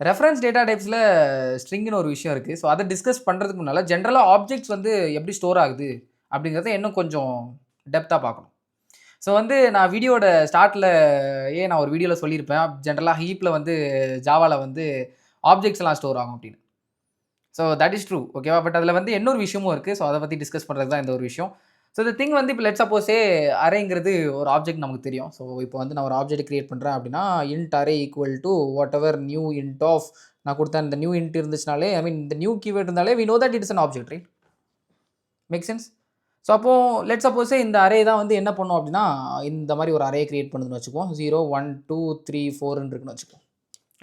Reference data டைப்ஸில் ஸ்ட்ரிங்னு ஒரு விஷயம் இருக்குது. ஸோ அதை டிஸ்கஸ் பண்ணுறதுக்கு முன்னால் ஜென்ரலாக ஆப்ஜெக்ட்ஸ் வந்து எப்படி ஸ்டோர் ஆகுது அப்படிங்கிறத இன்னும் கொஞ்சம் டெப்த்தாக பார்க்கணும். ஸோ வந்து நான் வீடியோட ஸ்டார்ட்டில் நான் ஒரு வீடியோவில் சொல்லியிருப்பேன், ஜென்ரலாக ஹீப்பில் வந்து ஜாவாவில் வந்து ஆப்ஜெக்ட்ஸ் எல்லாம் ஸ்டோர் ஆகும் அப்படின்னு. ஸோ தட் இஸ் ட்ரூ, ஓகேவா? பட் அதில் வந்து இன்னொரு விஷயமும் இருக்குது. ஸோ அதை பற்றி டிஸ்கஸ் பண்ணுறது தான் இந்த ஒரு விஷயம். ஸோ இந்த திங் வந்து இப்போ லெட் சப்போஸே அரேங்கிறது ஒரு ஆப்ஜெக்ட் நமக்கு தெரியும். ஸோ இப்போ வந்து நான் ஒரு ஆப்ஜெக்ட் கிரியேட் பண்ணுறேன் அப்படின்னா int array equal to whatever new int of நான் கொடுத்த இந்த நியூ இன்ட் இருந்துச்சுனாலே, ஐ மீன் இந்த நியூ கீவேர்ட் இருந்தாலே we know that it is an object, right? Make sense? So அப்போது லெட் சப்போஸே இந்த அரே தான் வந்து என்ன பண்ணும் அப்படின்னா இந்த மாதிரி ஒரு அரே கிரியேட் பண்ணுதுன்னு வச்சுக்குவோம். 0 1 2 3 4ன்னு இருக்குன்னு வச்சுக்குவோம்.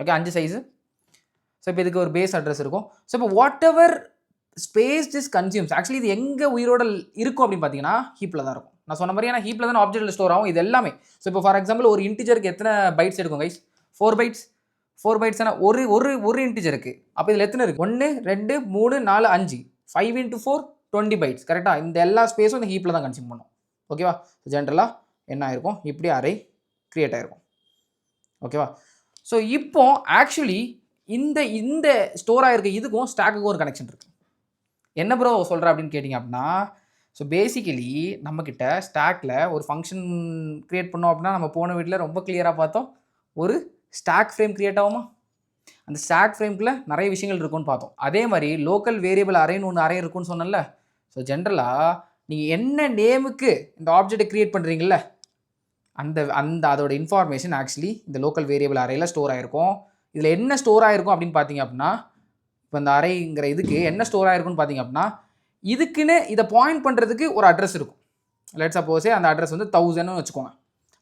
Okay, 5 size. ஸோ இப்போ இதுக்கு ஒரு பேஸ் அட்ரஸ் இருக்கும். ஸோ இப்போ what ever space this consumes, actually இது எங்கே உயிரோட இருக்கும் அப்படின்னு பார்த்தீங்கன்னா ஹீப்பில் தான் இருக்கும். நான் சொன்ன மாதிரி ஏன்னா ஹீப்பில் தான் ஆப்ஜெக்ட்டில் ஸ்டோர் ஆகும் இது எல்லாமே. ஸோ இப்போ ஃபார் எக்ஸாம்பிள் ஒரு இன்டிஜருக்கு எத்தனை பைட்ஸ் எடுக்கும் கைஸ்? 4 பைட்ஸ். 4 பைட்ஸ்னா ஒரு ஒரு ஒரு இன்டிஜருக்கு அப்போ இதில் எத்தனை இருக்குது? 1 2 3 4 5 5 × 4 20 பைட்ஸ். கரெக்டாக? இந்த எல்லா ஸ்பேஸும் இந்த ஹீப்பில் தான் கன்சியூம் பண்ணும். ஓகேவா? ஜென்ரலாக என்ன ஆயிருக்கும், இப்படி அரே கிரியேட் ஆயிருக்கும். ஓகேவா? ஸோ இப்போ ஆக்சுவலி இந்த இந்த ஸ்டோர் ஆகிருக்க இதுக்கும் ஸ்டாக்குக்கும் ஒரு கனெக்ஷன் இருக்குது. என்ன ப்ரோ சொல்கிற அப்படின்னு கேட்டிங்க அப்படின்னா, ஸோ பேசிக்கலி நம்மக்கிட்ட ஸ்டாக்கில் ஒரு ஃபங்க்ஷன் க்ரியேட் பண்ணோம் அப்படின்னா நம்ம போன வீட்டில் ரொம்ப கிளியராக பார்த்தோம், ஒரு ஸ்டாக் ஃப்ரேம் க்ரியேட் ஆகுமா? அந்த ஸ்டாக் ஃப்ரேம்குள்ளே நிறைய விஷயங்கள் இருக்குன்னு பார்த்தோம். அதே மாதிரி லோக்கல் வேரியபிள் அரேன்னு ஒன்று அரே இருக்குன்னு சொன்னல. ஸோ ஜென்ரலாக நீங்கள் என்ன நேமுக்கு இந்த ஆப்ஜெக்டை க்ரியேட் பண்ணுறீங்கள அந்த அந்த அதோட இன்ஃபார்மேஷன் ஆக்சுவலி இந்த லோக்கல் வேரியபிள் அரேயில் ஸ்டோர் ஆகிருக்கும். இதில் என்ன ஸ்டோர் ஆகிருக்கும் அப்படின்னு பார்த்தீங்க அப்படின்னா, இப்போ இந்த அரேங்கிற இதுக்கு என்ன ஸ்டோர் ஆகிருக்குன்னு பார்த்தீங்க அப்படின்னா, இதுக்குன்னு இதை பாயிண்ட் பண்ணுறதுக்கு ஒரு அட்ரஸ் இருக்கும். லெட் சப்போஸே அந்த அட்ரஸ் வந்து 1000ன்னு வச்சுக்கோங்க.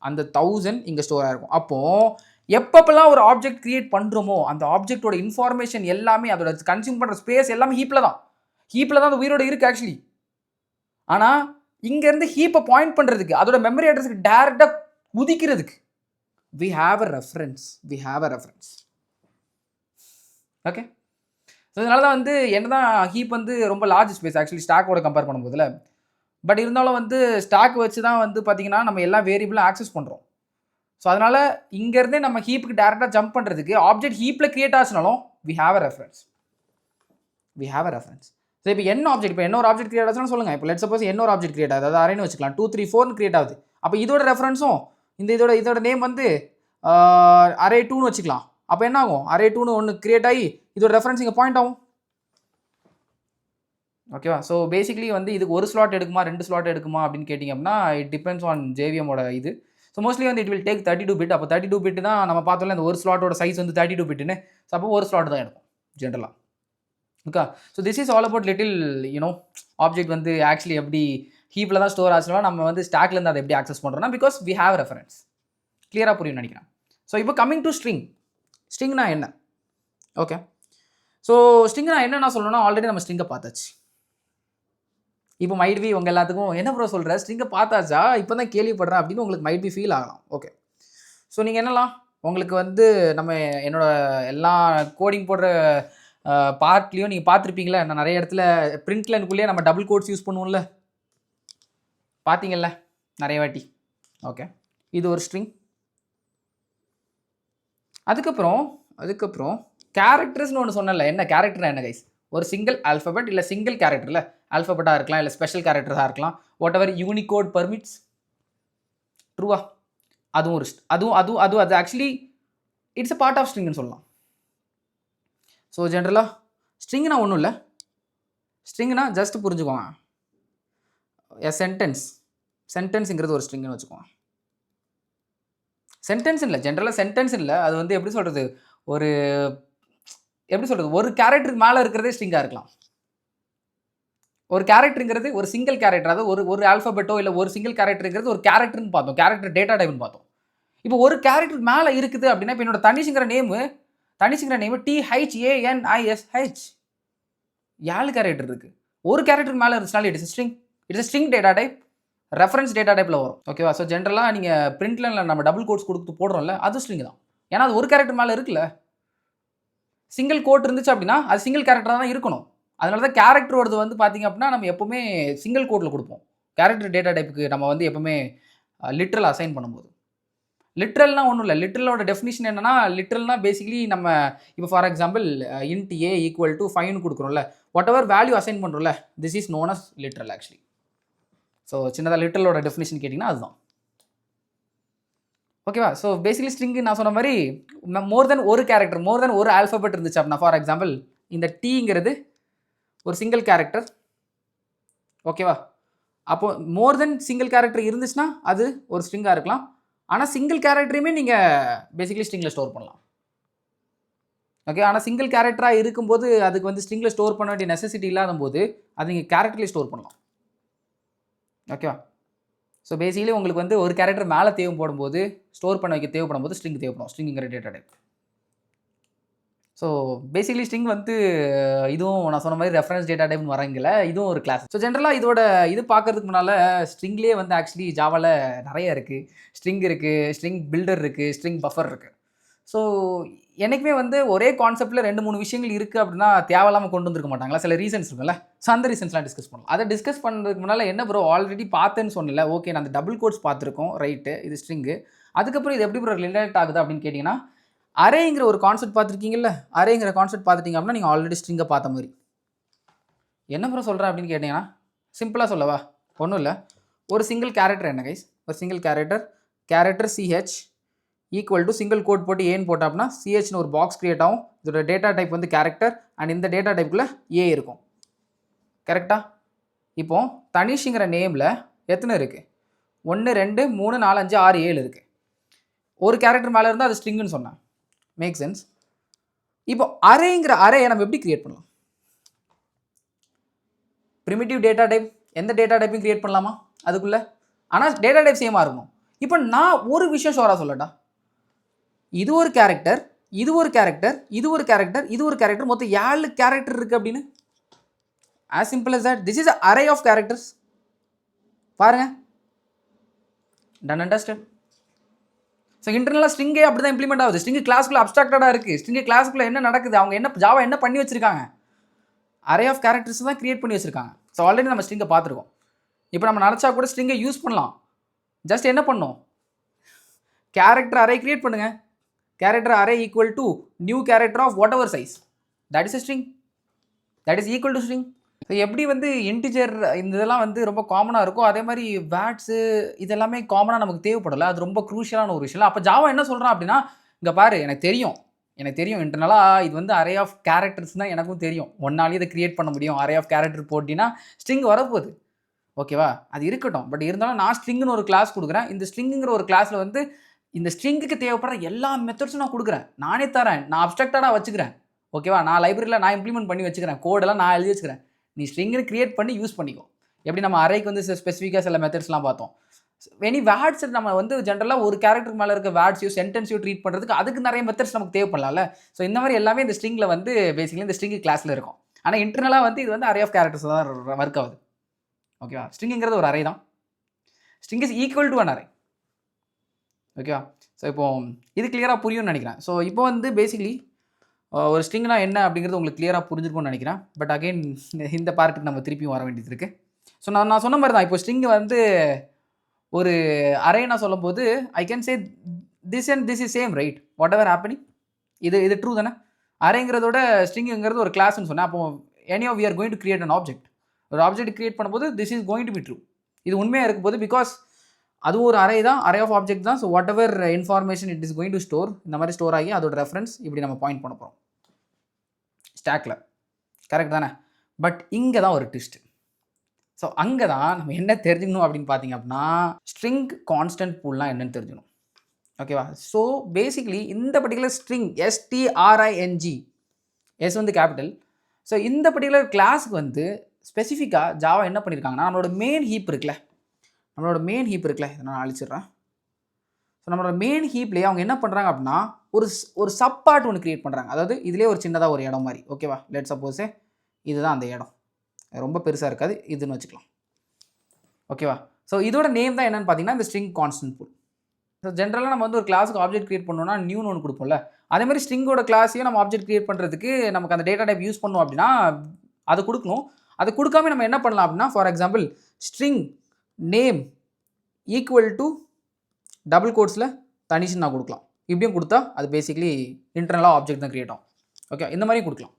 அந்த 1000 இங்கே ஸ்டோர் ஆகிருக்கும். அப்போது எப்பப்பெல்லாம் ஒரு ஆப்ஜெக்ட் கிரியேட் பண்ணுறோமோ அந்த ஆப்ஜெக்டோட இன்ஃபார்மேஷன் எல்லாமே அதோட கன்சியூம் பண்ணுற ஸ்பேஸ் எல்லாமே ஹீப்பில் தான். ஹீப்பில் தான் அந்த உயிரோட இருக்குது ஆக்சுவலி. ஆனால் இங்கேருந்து ஹீப்பை பாயிண்ட் பண்ணுறதுக்கு அதோட மெமரி அட்ரஸுக்கு டேரெக்டாக குதிக்கிறதுக்கு we have a reference. Okay, so இதனால தான் வந்து என்ன தான் ஹீப் வந்து ரொம்ப லார்ஜ் ஸ்பேஸ் ஆக்சுவலி ஸ்டாக்கோட கம்பேர் பண்ணும்போதுல. பட் இருந்தாலும் வந்து ஸ்டாக் வச்சு தான் வந்து பார்த்தீங்கன்னா நம்ம எல்லா வேரியபிளும் ஆக்சஸ் பண்ணுறோம். ஸோ அதனால் இங்கேருந்தே நம்ம ஹீப்புக்கு டேரெக்டாக ஜம்ப் பண்ணுறதுக்கு ஆப்ஜெக்ட் ஹீப்பில் கிரியேட் ஆச்சுனாலும் we have a reference. So இப்போ என்ன ஆப்ஜெக்ட், இப்போ என்ன ஒரு ஆப்ஜெக்ட் கிரியேட் ஆச்சுன்னா சொல்லுங்கள். இப்போ லெட் சப்போஸ் என்ன ஒரு ஆப்ஜெக்ட் கிரியேட் ஆகுது, அதாவது அரேன்னு வச்சுக்கலாம். 2 3 4ன்னு கிரியேட் ஆகுது. அப்போ இதோட ரெஃபரன்ஸும் இதோட நேம் வந்து அரே 2ன்னு வச்சுக்கலாம். அப்போ என்ன ஆகும், அரே 2ன்னு ஒன்று கிரியேட் ஆகி இதோட ரெஃபரன்ஸ் இங்கே பாயிண்ட் ஆகும். ஓகேவா? ஸோ பேசிக்கலி வந்து இதுக்கு ஒரு ஸ்லாட் எடுக்குமா 2 ஸ்லாட் எடுக்குமா அப்படின்னு கேட்டிங்க அப்படின்னா இட் டிபெண்ட்ஸ் ஆன் ஜேவிஎமோட இது. ஸோ மோஸ்ட்லி வந்து இட் வில் டேக் 32 பிட். அப்போ 32 பிட் தான் நம்ம பார்த்தோம்ல, இந்த ஒரு ஸ்லாட்டோட சைஸ் வந்து 32 பிட்னு. ஸோ அப்போ ஒரு ஸ்லாட் தான் எடுக்கும் ஜென்ரலாக. Okay, so this is all about little object வந்து ஆக்சுவலி எப்படி ஹீப்பில் தான் ஸ்டோர் ஆச்சுனா நம்ம வந்து ஸ்டாக்லேருந்து அதை எப்படி ஆக்சஸ் பண்ணுறோம்னா பிகாஸ் வி ஹேவ் ரெஃபரன்ஸ். கிளியராக புரியும் நினைக்கிறேன். ஸோ இப்போ கம்மிங் டு ஸ்ட்ரிங்னா என்ன? ஓகே, ஸோ ஸ்ட்ரிங்னா என்ன நான் சொல்லணும்னா ஆல்ரெடி நம்ம ஸ்ட்ரிங்கை பார்த்தாச்சு. இப்போ மைட் பி உங்கள் எல்லாத்துக்கும் என்ன ப்ரோ சொல்கிற, ஸ்ட்ரிங்கை பார்த்தாச்சா இப்போ தான் கேள்விப்படுறேன் அப்படின்னு உங்களுக்கு மைட் பி ஃபீல் ஆகலாம். ஓகே, ஸோ நீங்கள் என்னலாம் உங்களுக்கு வந்து நம்ம என்னோட எல்லா கோடிங் போடுற பார்ட்லேயும் நீங்கள் பார்த்துருப்பீங்களா, நான் நிறைய இடத்துல பிரிண்ட் லைனுக்குள்ளேயே நம்ம டபுள் கோட்ஸ் யூஸ் பண்ணுவோம்ல, பார்த்தீங்கல்ல நிறைய வாட்டி. ஓகே, இது ஒரு ஸ்ட்ரிங். அதுக்கப்புறம் கேரக்டர்ஸ்னு ஒன்று சொன்னல. என்ன கேரக்டர்னா என்ன கைஸ்? ஒரு சிங்கிள் ஆல்ஃபபெட் இல்லை சிங்கிள் கேரக்டரில் ஆல்ஃபபெட்டாக இருக்கலாம் இல்லை ஸ்பெஷல் கேரக்டராக இருக்கலாம், வாட் எவர் யூனிகோட் பர்மிட்ஸ். ட்ரூவா? அதுவும் ஒரு அது actually it's a part of ஸ்ட்ரிங்னு சொல்லலாம். ஸோ ஜென்ரலாக ஸ்ட்ரிங்னா ஒன்றும் இல்லை. ஸ்ட்ரிங்னா ஜஸ்ட் புரிஞ்சுக்கோங்க, எ சென்டென்ஸுங்கிறது ஒரு ஸ்ட்ரிங்னு வச்சுக்கோங்க. சென்டென்ஸ் இல்லை, ஜென்ரலாக சென்டென்ஸ் இல்லை, அது வந்து எப்படி சொல்கிறது, ஒரு கேரக்டருக்கு மேலே இருக்கிறதே ஸ்ட்ரிங்காக இருக்கலாம். ஒரு கேரக்டருங்கிறது ஒரு சிங்கிள் கேரக்டர், அதாவது ஒரு ஆல்ஃபபெட்டோ இல்லை ஒரு சிங்கிள் கேரக்டருங்கிறது ஒரு கேரக்டர்னு பார்த்தோம், கேரக்டர் டேட்டா டைப்னு பார்த்தோம். இப்போ ஒரு கேரக்டருக்கு மேலே இருக்குது அப்படின்னா இப்போ என்னோட தனிஷுங்கிற நேமு THANISH 7 கேரக்டர் இருக்குது. ஒரு கேரக்டருக்கு மேலே இருந்துச்சுனாலும் it's string data type, reference data டைப்பில் வரும். ஓகேவா? ஸோ ஜென்ரலாக நீங்கள் பிரிண்ட்ல நம்ம டபுள் கோட்ஸ் கொடுத்து போடுறோம்ல, அது ஸ்ட்ரிங் தான். ஏன்னா அது ஒரு கேரக்டர் மேலே இருக்குல்ல. சிங்கிள் கோட் இருந்துச்சு அப்படின்னா அது சிங்கிள் கேரக்டராக தான் இருக்கணும். அதனால தான் கேரக்டரோடது வந்து பார்த்திங்க அப்படின்னா நம்ம எப்போவுமே சிங்கிள் கோட்டில் கொடுப்போம். கேரக்டர் டேட்டா டைப்புக்கு நம்ம வந்து எப்போவுமே லிட்ரல் அசைன் பண்ணும்போது. லிட்ரல்னா ஒன்றும் இல்லை. லிட்ரலோட டெஃபினிஷன் என்னன்னா, லிட்ரல்னா பேசிக்கலி நம்ம இப்போ for example int a equal to 5ன்னு கொடுக்குறோம்ல, வாட் எவர் வேல்யூ அசைன் பண்ணுறோம்ல, this is known as literal actually. So சின்னதாக லிட்ரலோட டெஃபினிஷன் கேட்டிங்கன்னா அதுதான். ஓகேவா? ஸோ பேசிக்கலி ஸ்ட்ரிங்கு நான் சொன்ன மாதிரி மோர் தென் ஒரு கேரக்டர், மோர் தென் ஒரு ஆல்ஃபபெட் இருந்துச்சு அப்படின்னா, ஃபார் எக்ஸாம்பிள் இந்த டீங்கிறது ஒரு சிங்கிள் கேரக்டர். ஓகேவா? அப்போ மோர் தென் சிங்கிள் கேரக்டர் இருந்துச்சுன்னா அது ஒரு ஸ்ட்ரிங்காக இருக்கலாம். ஆனால் சிங்கிள் கேரக்டரையுமே நீங்கள் பேசிக்கலி ஸ்ட்ரிங்கில் ஸ்டோர் பண்ணலாம். ஓகே, ஆனால் சிங்கிள் கேரக்டராக இருக்கும்போது அதுக்கு வந்து ஸ்ட்ரிங்கில் ஸ்டோர் பண்ண வேண்டிய நெசசிட்டி இல்லாத போது அது நீங்கள் கேரக்டர்லேயே ஸ்டோர் பண்ணலாம். ஓகேவா? ஸோ பேசிக்கலி உங்களுக்கு வந்து ஒரு கேரக்டர் மேலே தேவைப்படும் போது, ஸ்டோர் பண்ண வைக்க தேவைப்படும் போது ஸ்ட்ரிங் தேவைப்படும், ஸ்ட்ரிங்குங்கிற data type. So basically string வந்து இதுவும் நான் சொன்ன மாதிரி ரெஃபரன்ஸ் டேட்டா டைப்னு வரங்கில்ல, இதுவும் ஒரு கிளாஸ். ஸோ ஜென்ரலாக இதோட இது பார்க்கறதுக்கு முன்னால் ஸ்ட்ரிங்லேயே வந்து ஆக்சுவலி ஜாவாவில் நிறைய இருக்குது. ஸ்ட்ரிங் இருக்குது, ஸ்ட்ரிங் பில்டர் இருக்குது, ஸ்ட்ரிங் பஃபர் இருக்குது. ஸோ என்றைக்குமே வந்து ஒரே கான்செப்ட்டில் 2-3 விஷயங்கள் இருக்குது அப்படின்னா தேவையில்லாமல் கொண்டு வந்துருக்க மாட்டாங்களா? சில ரீசன்ஸ் இருக்குல்ல. ஸோ அந்த ரீசன்ஸ்லாம் டிஸ்கஸ் பண்ணலாம். அதை டிஸ்கஸ் பண்ணுறதுக்கு முன்னால் என்ன ப்ரோ ஆல்ரெடி பார்த்தேன்னு சொன்னல, ஓகே நான் அந்த டபுள் கோட்ஸ் பார்த்துருக்கோம், ரைட்டு, இது ஸ்ட்ரிங்கு. அதுக்கப்புறம் இது எப்படி ப்ரோ ரிலேட் ஆகுது அப்படின்னு கேட்டிங்கன்னா, அரேங்கிற ஒரு கான்செப்ட் பார்த்துருக்கீங்கல்ல, அரேங்கிற கான்செப்ட் பார்த்துட்டிங்க அப்படின்னா நீங்கள் ஆல்ரெடி ஸ்ட்ரிங்கை பார்த்த மாதிரி. என்ன ப்ரோ சொல்கிறேன் அப்படின்னு கேட்டிங்கன்னா, சிம்பிளாக சொல்லவா? ஒன்றும் இல்லை, ஒரு சிங்கிள் கேரக்டர் என்ன கைஸ், ஒரு single character CH equal to single quote போட்டு ஏன்னு போட்டோம் அப்படின்னா சிஹெச்னு ஒரு பாக்ஸ் கிரியேட் ஆகும். இதோட டேட்டா டைப் வந்து கேரக்டர் அண்ட் இந்த டேட்டா டைப்புக்குள்ளே ஏ இருக்கும். கரெக்டாக? இப்போ தனிஷ்ங்கிற நேமில் எத்தனை இருக்குது? 1 2 3 4 5 6 7 இருக்குது. ஒரு கேரக்டர் மேலே இருந்தால் அது ஸ்ட்ரிங்குன்னு சொன்னேன். Make sense? இப்போ அரேங்கிற அரேயை நம்ம எப்படி கிரியேட் பண்ணலாம்? ப்ரிமிட்டிவ் டேட்டா டைப் எந்த டேட்டா டைப்பையும் கிரியேட் பண்ணலாமா அதுக்குள்ளே? ஆனால் டேட்டா டைப் சேமாக இருக்கணும். இப்போ நான் ஒரு விஷயம் ஷோராக சொல்லட்டா, இது ஒரு கேரக்டர், இது ஒரு கேரக்டர், இது ஒரு கேரக்டர், இது ஒரு கேரக்டர், மொத்தம் 7 கேரக்டர் இருக்குது அப்படின்னு. as simple as that. This is an array of characters. பாருங்க, done and dusted. ஸோ இன்டர்னலாக ஸ்ட்ரிங்கே அப்படி தான் இம்ப்ளிமெண்ட் ஆகுது. ஸ்ட்ரிங்கு கிளாஸ்க்குள்ள அப்ஸ்ட்ராக்டடாக இருக்குது. ஸ்ட்ரிங்கு கிளாஸ்க்குள்ள என்ன நடக்குது, அவங்க என்ன ஜாவா என்ன பண்ணி வச்சிருக்காங்க, அரே ஆஃப் கேரக்டர்ஸ் தான் கிரியேட் பண்ணி வச்சிருக்காங்க. ஸோ ஆல்ரெடி நம்ம ஸ்ட்ரிங்கை பார்த்துருக்கோம். இப்போ நம்ம நினச்சா கூட ஸ்ட்ரிங்கை யூஸ் பண்ணலாம். ஜஸ்ட் என்ன பண்ணணும், கேரக்டர் அரே கிரியேட் பண்ணுங்கள். Character array equal to new character of whatever size, that is a string, that is equal to string. So எப்படி வந்து இன்டிஜர் இந்த இதெல்லாம் வந்து ரொம்ப காமனாக இருக்கும், அதே மாதிரி வேட்ஸு இதெல்லாமே காமனாக நமக்கு தேவைப்படலை. அது ரொம்ப க்ரூஷியலான ஒரு விஷயம். அப்போ ஜாவா என்ன சொல்கிறான் அப்படின்னா, இங்கே பாரு, எனக்கு தெரியும் இன்டர்னலாக இது வந்து அரே ஆஃப் கேரக்டர்ஸ் தான் எனக்கும் தெரியும். ஒன்னாலே இதை கிரியேட் பண்ண முடியும். அரே ஆஃப் கேரக்டர் போட்டினா ஸ்ட்ரிங் வரப்போகுது. ஓகேவா? அது இருக்கட்டும். பட் இருந்தாலும் நான் ஸ்ட்ரிங்னு ஒரு கிளாஸ் கொடுக்குறேன். இந்த ஸ்ட்ரிங்குங்கிற ஒரு கிளாஸில் வந்து இந்த ஸ்ட்ரிங்குக்கு தேவைப்படுற எல்லா மெத்தட்ஸும் நான் கொடுக்குறேன், நானே தரேன், நான் அப்ஸ்ட்ராக்டாக வச்சுக்கிறேன். ஓகேவா? நான் லைப்ரரியில் நான் இம்ப்ளிமெண்ட் பண்ணி வச்சுக்கிறேன், கோடெல்லாம் நான் எழுதி வச்சுக்கிறேன். நீ ஸ்ட்ரிங்னு கிரியேட் பண்ணி யூஸ் பண்ணிக்கோ. எப்படி நம்ம அரேக்கு வந்து ஸ்பெசிஃபிக்காக சில மெத்தட்ஸ்லாம் பார்த்தோம். எனி வேர்ட்ஸ் நம்ம வந்து ஜென்ரலாக ஒரு கேரக்டருக்கு மேலே இருக்க வேர்ட்ஸையும் சென்டென்ஸையும் ட்ரீட் பண்ணுறதுக்கு அதுக்கு நிறைய மெத்தட்ஸ் நமக்கு தேவைப்படலாம்ல. ஸோ இந்த மாதிரி எல்லாமே இந்த ஸ்ட்ரிங்கில் வந்து பேசிக்கலி இந்த ஸ்ட்ரிங் கிளாஸில் இருக்கும். ஆனால் இன்டர்னலாக வந்து இது வந்து அரே ஆஃப் கேரக்டர்ஸ் தான் ஒர்க் ஆகுது. ஓகேவா? ஸ்ட்ரிங்குங்கிறது ஒரு அரே தான். String is equal to an array. ஓகேவா? ஸோ இப்போ இது கிளியராக புரியும்னு நினைக்கிறேன். ஸோ இப்போ வந்து பேசிக்கலி ஒரு ஸ்ட்ரிங்னா என்ன அப்படிங்கிறது உங்களுக்கு கிளியராக புரிஞ்சிருக்கும்னு நினைக்கிறேன். பட் அகைன் இந்த பார்ட்டுக்கு நம்ம திருப்பியும் வர வேண்டியது இருக்குது. ஸோ நான் சொன்ன மாதிரி தான், இப்போ ஸ்ட்ரிங் வந்து ஒரு அரே நான் சொல்லும் போது I can say this and this is same, right? Whatever happening, இது ட்ரூ தானே? அரேங்கிறதோட ஸ்ட்ரிங்குங்கிறது ஒரு கிளாஸ்ன்னு சொன்னேன். அப்போ any of we are going to create an object. ஒரு ஆப்ஜெக்ட் கிரியேட் பண்ணும்போது this is going to be true. இது உண்மையாக இருக்கும் போது, பிகாஸ் அதுவும் ஒரு அரே தான், அரே ஆஃப் ஆப்ஜெக்ட் தான். So whatever information it is going to store, இந்த மாதிரி ஸ்டோர் ஆகி அதோட ரெஃபரன்ஸ் இப்படி நம்ம பாயிண்ட் பண்ண போகிறோம் ஸ்டாக்கில். கரெக்ட் தானே? பட் இங்கே தான் ஒரு ட்விஸ்ட். ஸோ அங்கே தான் நம்ம என்ன தெரிஞ்சுக்கணும் அப்படின்னு பார்த்தீங்க அப்படின்னா, ஸ்ட்ரிங் கான்ஸ்டன்ட் பூல்லாம் என்னென்னு தெரிஞ்சுக்கணும். ஓகேவா? ஸோ பேசிக்கலி இந்த பர்டிகுலர் ஸ்ட்ரிங் STRING, எஸ் வந்து கேபிட்டல். ஸோ இந்த பர்டிகுலர் கிளாஸுக்கு வந்து ஸ்பெசிஃபிக்காக ஜாவா என்ன பண்ணியிருக்காங்கன்னா, நம்மளோட மெயின் ஹீப் இருக்குல்ல, இதை நான் அழிச்சிடுறேன். ஸோ நம்மளோட மெயின் ஹீப்லேயே அவங்க என்ன பண்ணுறாங்க அப்படின்னா, ஒரு சப் பார்ட் ஒன்று கிரியேட் பண்ணுறாங்க. அதாவது இதிலே ஒரு சின்னதாக ஒரு இடம் மாதிரி. ஓகேவா? லெட் சப்போஸே இதுதான் அந்த இடம், ரொம்ப பெருசாக இருக்காது, இதுன்னு வச்சுக்கலாம். ஓகேவா? ஸோ இதோட நேம் தான் என்னென்னு பார்த்தீங்கன்னா இந்த ஸ்ட்ரிங் கான்ஸ்டன்ட் பூல். ஸோ ஜென்ரலாக நம்ம வந்து ஒரு கிளாஸுக்கு ஆப்ஜெக்ட் கிரியேட் பண்ணோம்னா நியூன்னு ஒன்று கொடுப்போம்ல, அதேமாதிரி ஸ்ட்ரிங்கோட கிளாஸையும் நம்ம ஆப்ஜெக்ட் கிரியேட் பண்ணுறதுக்கு நமக்கு அந்த டேட்டா டைப் யூஸ் பண்ணோம் அப்படின்னா அது கொடுக்கணும். அது கொடுக்காம நம்ம என்ன பண்ணலாம் அப்படின்னா, for example string name equal to double கோட்ஸில் தனிஷ்னு நான் கொடுக்கலாம். இப்படியும் கொடுத்தா அது பேசிக்கலி இன்டர்னலாக ஆப்ஜெக்ட் தான் கிரியேட் ஆகும். ஓகே, இந்த மாதிரியும் கொடுக்கலாம்.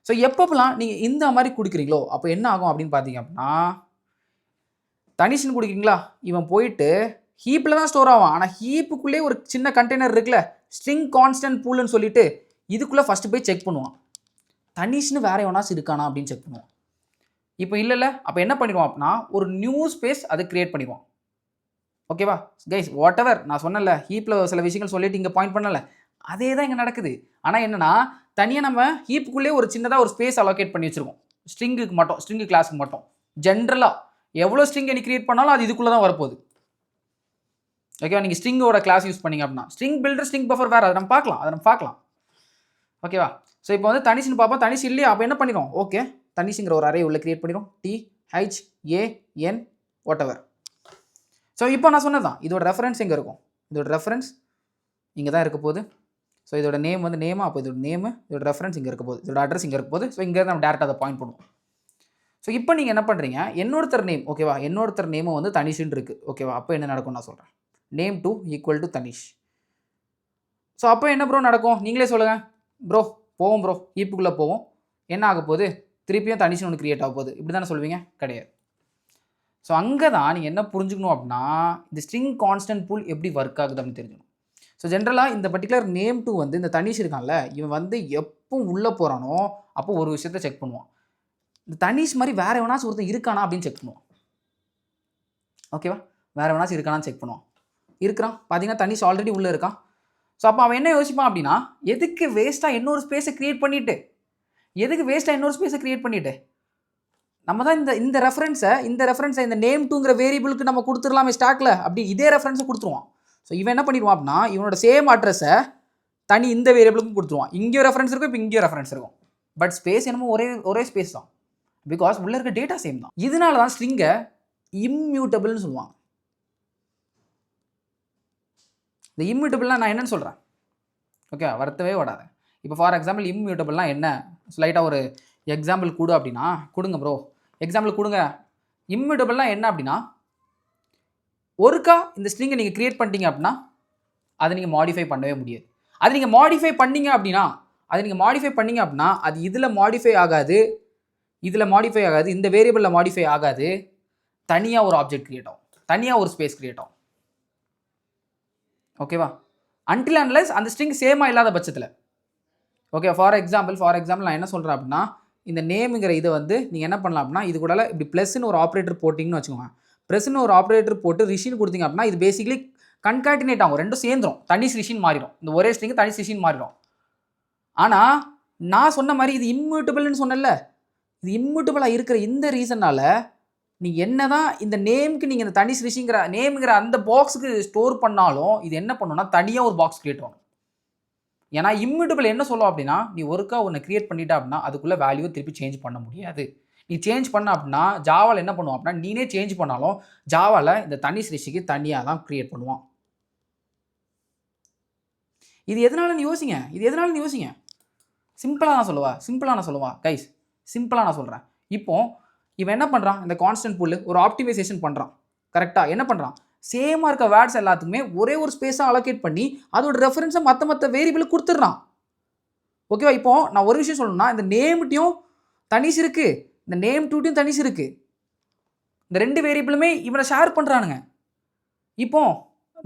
ஸோ எப்பப்பெல்லாம் நீங்கள் இந்த மாதிரி கொடுக்குறீங்களோ அப்போ என்ன ஆகும் அப்படின்னு பார்த்தீங்க அப்படின்னா, தனிஷ்னு கொடுக்குறீங்களா, இவன் போயிட்டு ஹீப்பில் தான் ஸ்டோர் ஆகும். ஆனால் ஹீப்புக்குள்ளே ஒரு சின்ன கண்டெய்னர் இருக்குல்ல, ஸ்ட்ரிங் கான்ஸ்டன்ட் பூல்னு சொல்லிட்டு இதுக்குள்ளே ஃபஸ்ட்டு போய் செக் பண்ணுவான். தனிஷ்னு வேற எவனாச்சும் இருக்கானா அப்படின்னு செக் பண்ணுவான். இப்போ இல்லைல்ல, அப்போ என்ன பண்ணிடுவான் அப்படின்னா ஒரு நியூ ஸ்பேஸ் அதை கிரியேட் பண்ணிடுவான். ஓகேவா கைஸ், வாட் எவர் நான் சொன்னல, ஹீப்பில் சில விஷயங்கள் சொல்லிட்டு இங்கே பாயிண்ட் பண்ணல, அதே தான் இங்கே நடக்குது. ஆனால் என்னன்னா தனியாக நம்ம ஹீப்புக்குள்ளே ஒரு சின்னதாக ஒரு ஸ்பேஸ் அலோகேட் பண்ணி வச்சுருக்கோம், ஸ்ட்ரிங்குக்கு மட்டும், ஸ்ட்ரிங்கு கிளாஸுக்கு மட்டும். ஜென்ரலாக எவ்வளோ ஸ்ட்ரிங் நீ கிரியேட் பண்ணாலும் அது இதுக்குள்ளே தான் வரப்போகுது. ஓகேவா, நீங்கள் ஸ்ட்ரிங்கோட கிளாஸ் யூஸ் பண்ணிங்க அப்படின்னா ஸ்ட்ரிங் பில்டர், ஸ்ட்ரிங் பஃபர் வேறு, அதை நம்ம பார்க்கலாம். ஓகேவா, ஸோ இப்போ வந்து தனிஷ்னு பார்ப்போம். தனிஷ் இல்லையா, அப்போ என்ன பண்ணிடும், ஓகே தனிஷ்ங்கிற ஒரு அரே உள்ள கிரியேட் பண்ணிடும், THAN வாட் எவர். ஸோ இப்போ நான் சொன்னது தான், இதோட ரெஃபரன்ஸ் எங்கே இருக்கும், இதோட ரெஃபரன்ஸ் இங்கே தான் இருக்க போகுது. ஸோ இதோட நேம் வந்து நேமா, அப்போ இதோட நேமு, இதோட ரெஃபரன்ஸ் இங்கே இருக்க போகுது, இதோட அட்ரஸ் இங்கே இருக்க போகுது. ஸோ இங்கேருந்து நம்ம டேரெக்டாக அதை பாயிண்ட் பண்ணுவோம். ஸோ இப்போ நீங்கள் என்ன பண்ணுறீங்க, என்னொருத்தர் நேம், ஓகேவா, என்னொருத்தர் நேமும் வந்து தனிஷ்ன்னு இருக்குது. ஓகேவா, அப்போ என்ன நடக்கும் நான் சொல்கிறேன், name two equal to Tanish. So அப்போ என்ன ப்ரோ நடக்கும், நீங்களே சொல்லுங்கள் ப்ரோ. போவோம் ப்ரோ, ஹீப்புக்குள்ளே போவோம், என்ன ஆக போகுது, திருப்பியும் தனிஷ்னு ஒன்று கிரியேட் ஆக போகுது, இப்படி தானே சொல்லுவீங்க, கிடையாது. ஸோ அங்கே தான் நீங்கள் என்ன புரிஞ்சுக்கணும் அப்படின்னா இந்த ஸ்ட்ரிங் கான்ஸ்டன்ட் பூல் எப்படி ஒர்க் ஆகுது அப்படின்னு தெரிஞ்சுக்கணும். ஸோ ஜென்ரலாக இந்த பர்டிகுலர் நேம் டூ வந்து இந்த தனிஷ் இருக்கான்ல, இவன் வந்து எப்போ உள்ளே போகிறானோ அப்போ ஒரு விஷயத்தை செக் பண்ணுவான், இந்த தனிஷ் மாதிரி வேறு எவனாச்சும் ஒருத்தன் இருக்கானா அப்படின்னு செக் பண்ணுவான். ஓகேவா, வேறு எவனாச்சும் இருக்கானான்னு செக் பண்ணுவான். இருக்கிறான், பார்த்தீங்கன்னா தனிஷ் ஆல்ரெடி உள்ளே இருக்கான். ஸோ அப்போ அவன் என்ன யோசிப்பான் அப்படின்னா, எதுக்கு வேஸ்ட்டாக இன்னொரு ஸ்பேஸை க்ரியேட் பண்ணிவிட்டு, நம்ம தான் இந்த ரெஃபரன்ஸை இந்த நேம் டூங்கிற வேரியபிளுக்கு நம்ம கொடுத்துடலாமே ஸ்டாக்கில், அப்படி இதே ரெஃபரன்ஸை கொடுத்துருவான். ஸோ இவன் என்ன பண்ணிடுவான் அப்படின்னா இவனோட சேம் அட்ரஸை தனி இந்த வேரியபிளுக்கும் கொடுத்துருவான். இங்கேயும் ரெஃபரன்ஸ் இருக்கும், இப்போ இங்கேயும் ரெஃபரன்ஸ் இருக்கும், பட் ஸ்பேஸ் என்னமோ ஒரே ஸ்பேஸ் தான், பிகாஸ் உள்ளே இருக்க டேட்டா சேம் தான். இதனால தான் ஸ்ட்ரிங்கை இம்மியூட்டபிள்னு சொல்லுவாங்க. இந்த இம்மியூட்டபிள்லாம் நான் என்னன்னு சொல்கிறேன், ஓகே வருத்தவே விடாத. இப்போ ஃபார் எக்ஸாம்பிள் இம்மியூட்டபிள்லாம் என்ன, ஸ்லைட்டாக ஒரு எக்ஸாம்பிள் கொடு அப்படின்னா, கொடுங்க ப்ரோ எக்ஸாம்பிள் கொடுங்க. இம்மியூட்டபிள்லாம் என்ன அப்படின்னா, ஒருக்கா இந்த ஸ்ட்ரிங்கை நீங்கள் க்ரியேட் பண்ணிட்டீங்க அப்படின்னா அதை நீங்கள் மாடிஃபை பண்ணவே முடியாது. அது நீங்கள் மாடிஃபை பண்ணீங்க அப்படின்னா அது இதில் மாடிஃபை ஆகாது, இந்த வேரியபிளில் மாடிஃபை ஆகாது, தனியாக ஒரு ஆப்ஜெக்ட் க்ரியேட் ஆகும், தனியாக ஒரு ஸ்பேஸ் க்ரியேட் ஆகும். ஓகேவா, அன்டில் அன்லெஸ் அந்த ஸ்ட்ரிங் சேமாக இல்லாத பட்சத்தில். ஓகே, ஃபார் எக்ஸாம்பிள் நான் என்ன சொல்கிறேன் அப்படின்னா, இந்த நேமுங்கிற இதை வந்து நீங்கள் என்ன பண்ணலாம் அப்படின்னா, இது கூட இப்படி ப்ளஸ்ன்னு ஒரு ஆப்ரேட்டர் போட்டிங்கன்னு வச்சுக்கோங்க, ப்ளஸ்ன்னு ஒரு ஆப்ரேட்டர் போட்டு ரிஷின்னு கொடுத்தீங்க அப்படின்னா இது பேசிக்கலி கன்காட்டினேட் ஆகும், ரெண்டும் சேர்ந்துடும், தனிஷ் ரிஷின்னு மாறிடும், இந்த ஒரே ஸ்ட்ரிங் தனிஷ் ரிஷின்னு மாறிடும். ஆனால் நான் சொன்ன மாதிரி இது இம்மியூட்டபிள்னு சொன்னல, இது இம்மியூட்டபிளாக இருக்கிற இந்த ரீசனால் நீங்கள் என்ன தான் இந்த நேமுக்கு நீங்கள் இந்த தனிஷ் ரிஷிங்கிற நேமுங்கிற அந்த பாக்ஸுக்கு ஸ்டோர் பண்ணாலும் இது என்ன பண்ணணும்னா தனியாக ஒரு பாக்ஸ் கிரியேட் ஆகணும். ஏன்னா இம்மியூட்டபிள் என்ன சொல்லும் அப்படின்னா, நீ ஒருக்கா ஒன்று கிரியேட் பண்ணிட்டா அப்படின்னா அதுக்குள்ளே வேல்யூ திருப்பி சேஞ்ச் பண்ண முடியாது. நீ சேஞ்ச் பண்ண அப்படின்னா ஜாவாவில் என்ன பண்ணுவோம் அப்படின்னா, நீனே சேஞ்ச் பண்ணாலும் ஜாவாவில் இந்த தனிஷ் ரிஷிக்கு தனியாக தான் கிரியேட் பண்ணுவான். இது எதனாலன்னு யோசிங்க, சிம்பிளாக நான் சொல்லுவா கைஸ், சிம்பிளாக நான் சொல்கிறேன். இப்போ இவன் என்ன பண்ணுறான், இந்த கான்ஸ்டன்ட் பூல் ஒரு ஆப்டிமைசேஷன் பண்ணுறான், கரெக்டாக என்ன பண்ணுறான், சேமாக இருக்க வேர்ட்ஸ் எல்லாத்துக்குமே ஒரே ஒரு ஸ்பேஸாக அலோகேட் பண்ணி அதோட ரெஃபரன்ஸை மற்ற வேரியபிளுக்கு கொடுத்துட்றான். ஓகேவா, இப்போ நான் ஒரு விஷயம் சொல்லணும்னா, இந்த நேம்ட்டையும் தனிஷ் இருக்குது, இந்த நேம் டூட்டையும் தனிஷ் இருக்குது, இந்த ரெண்டு வேரியபிளுமே இவனை ஷேர் பண்ணுறானுங்க. இப்போ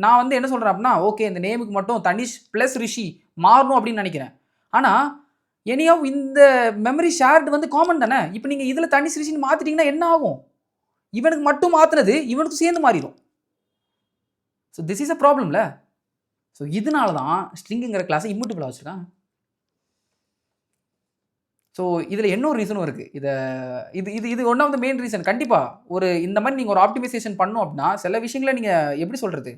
நான் வந்து என்ன சொல்கிறேன் அப்படின்னா, ஓகே இந்த நேமுக்கு மட்டும் தனிஷ் ப்ளஸ் ரிஷி மாறணும் அப்படின்னு நினைக்கிறேன். ஆனால் எனியாவும் இந்த மெமரி ஷேர்டு வந்து காமன் தானே. இப்போ நீங்கள் இதில் தனிஷ் ரிஷின்னு மாற்றிட்டிங்கன்னா என்ன ஆகும், இவனுக்கு மட்டும் மாற்றினது இவனுக்கு சேர்ந்து மாறிடும். ஸோ திஸ் இஸ் அ ப்ராப்ளம்ல. ஸோ இதனால தான் ஸ்ட்ரிங்குங்கிற கிளாஸை இம்மியூட்டபிளாக வச்சுருக்காங்க. ஸோ இதில் இன்னொரு ரீசனும் இருக்குது. இது one of the main reason. கண்டிப்பாக ஒரு இந்த மாதிரி நீங்கள் ஒரு ஆப்டிமைசேஷன் பண்ணணும் அப்படின்னா சில விஷயங்களை நீங்கள் எப்படி சொல்கிறது,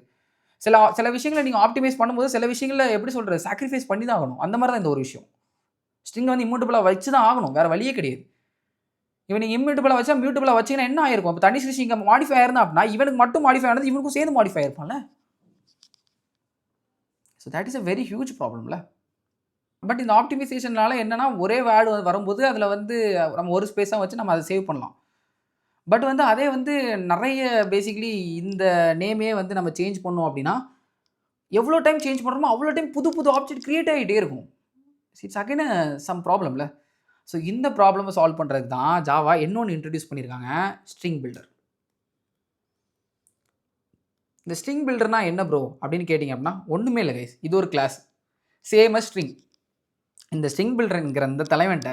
சில விஷயங்களை நீங்கள் ஆப்டிமைஸ் பண்ணும்போது சில விஷயங்களை எப்படி சொல்கிறது சாக்ரிஃபைஸ் பண்ணி தான் ஆகணும். அந்த மாதிரி தான் இந்த ஒரு விஷயம். ஸ்ட்ரிங்கை வந்து இம்மியூட்டபிளாக வச்சு தான் ஆகணும், வேறு வழியே கிடையாது. இவன் நீங்கள் இம்மியூட்டபிளாக வச்சா மியூட்டபிளாக வச்சிங்கன்னா என்ன ஆயிருக்கும், இப்போ தனிஷ் ரிஷி இங்கே மாடிஃபை ஆயிருந்தா அப்படின்னா இவனுக்கு மட்டும் மாடிஃபை ஆனது இவனுக்கும் சேர்ந்து மாடிஃபை ஆயிருப்பான்ல. So that is a very huge ப்ராப்ளம்ல. பட் இந்த ஆப்டிமைசேஷனால என்னன்னா ஒரே வேர்டு வரும்போது அதில் வந்து நம்ம ஒரு ஸ்பேஸாக வச்சு நம்ம அதை சேவ் பண்ணலாம். பட் வந்து அதே வந்து நிறைய பேசிக்கலி இந்த நேமே வந்து நம்ம சேஞ்ச் பண்ணோம் அப்படின்னா எவ்வளோ டைம் சேஞ்ச் பண்ணுறோமோ அவ்வளோ டைம் புது புது ஆப்ஜெக்ட் க்ரியேட் ஆகிட்டே இருக்கும். இட்ஸ் அகைன் சம் ப்ராப்ளம்ல. ஸோ இந்த ப்ராப்ளமை சால்வ் பண்ணுறது தான் ஜாவா இன்னொன்று இன்ட்ரடியூஸ் பண்ணியிருக்காங்க, ஸ்ட்ரிங் பில்டர். இந்த ஸ்ட்ரிங் பில்டர்னா என்ன ப்ரோ அப்படின்னு கேட்டிங்க அப்படின்னா ஒன்றுமே இல்லை கைஸ், இது ஒரு கிளாஸ் சேம் ஸ்ட்ரிங். இந்த ஸ்ட்ரிங் பில்டருங்கிற இந்த தலைவன்ட்ட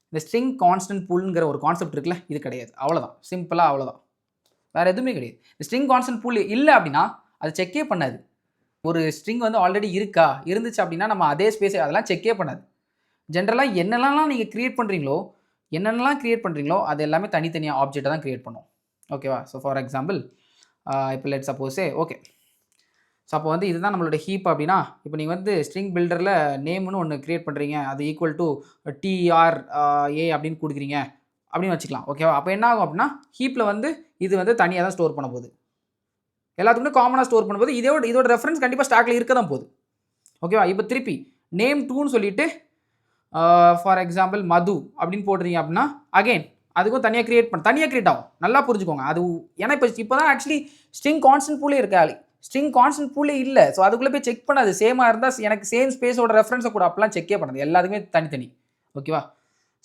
இந்த ஸ்ட்ரிங் கான்ஸ்டன்ட் பூல்ங்கிற ஒரு கான்செப்ட் இருக்குல்ல, இது கிடையாது. அவ்வளோதான், சிம்பிளாக அவ்வளோதான், வேறு எதுவுமே கிடையாது. இந்த ஸ்ட்ரிங் கான்ஸ்டன்ட் பூல் இல்லை அப்படின்னா அது செக்கே பண்ணாது. ஒரு ஸ்ட்ரிங் வந்து ஆல்ரெடி இருக்கா, இருந்துச்சு அப்படின்னா நம்ம அதே ஸ்பேஸ் அதெல்லாம் செக்கே பண்ணாது. ஜென்ரலாக என்னென்னலாம் நீங்கள் க்ரியேட் பண்ணுறீங்களோ அது எல்லாமே தனித்தனியாக ஆப்ஜெக்ட்டை தான் க்ரியேட் பண்ணும். ஓகேவா? ஸோ ஃபார் எக்ஸாம்பிள் இப்போ லெட் சப்போஸே ஓகே, ஸோ அப்போ வந்து இதுதான் நம்மளோட ஹீப் அப்படின்னா, இப்போ நீங்கள் வந்து ஸ்ட்ரிங் பில்டரில் நேம்னு ஒன்று க்ரியேட் பண்ணுறீங்க, அது ஈக்குவல் டு TRA அப்படின்னு கொடுக்குறீங்க அப்படின்னு வச்சுக்கலாம். ஓகேவா? அப்போ என்ன ஆகும் அப்படின்னா ஹீப்பில் வந்து இது வந்து தனியாக தான் ஸ்டோர் பண்ண போகுது, எல்லாத்துக்குமே காமனாக ஸ்டோர் பண்ணும்போது இதோட ரெஃபரன்ஸ் கண்டிப்பாக ஸ்டாக்கில் இருக்க தான் போகுது. ஓகேவா? இப்போ திருப்பி நேம் 2ன்னு சொல்லிட்டு ஃபார் எக்ஸாம்பிள் மது அப்படின்னு போடுறீங்க அப்படின்னா அகைன் அதுக்கும் தனியாக க்ரியேட் ஆகும். நல்லா புரிஞ்சுக்கோங்க. அது ஏன்னா இப்போ தான் ஆக்சுவலி ஸ்ட்ரிங் கான்ஸ்டன்ட் பூலே இருக்கா, ஸ்ட்ரிங் கான்ஸ்டன்ட் பூலே இல்லை. ஸோ அதுக்குள்ளே போய் செக் பண்ணாது. சேமாக இருந்தால் எனக்கு சேம் ஸ்பேஸோட ரெஃபரன்ஸை கூட அப்பெல்லாம் செக்கே பண்ணாது, எல்லாத்துக்குமே தனித்தனி. ஓகேவா?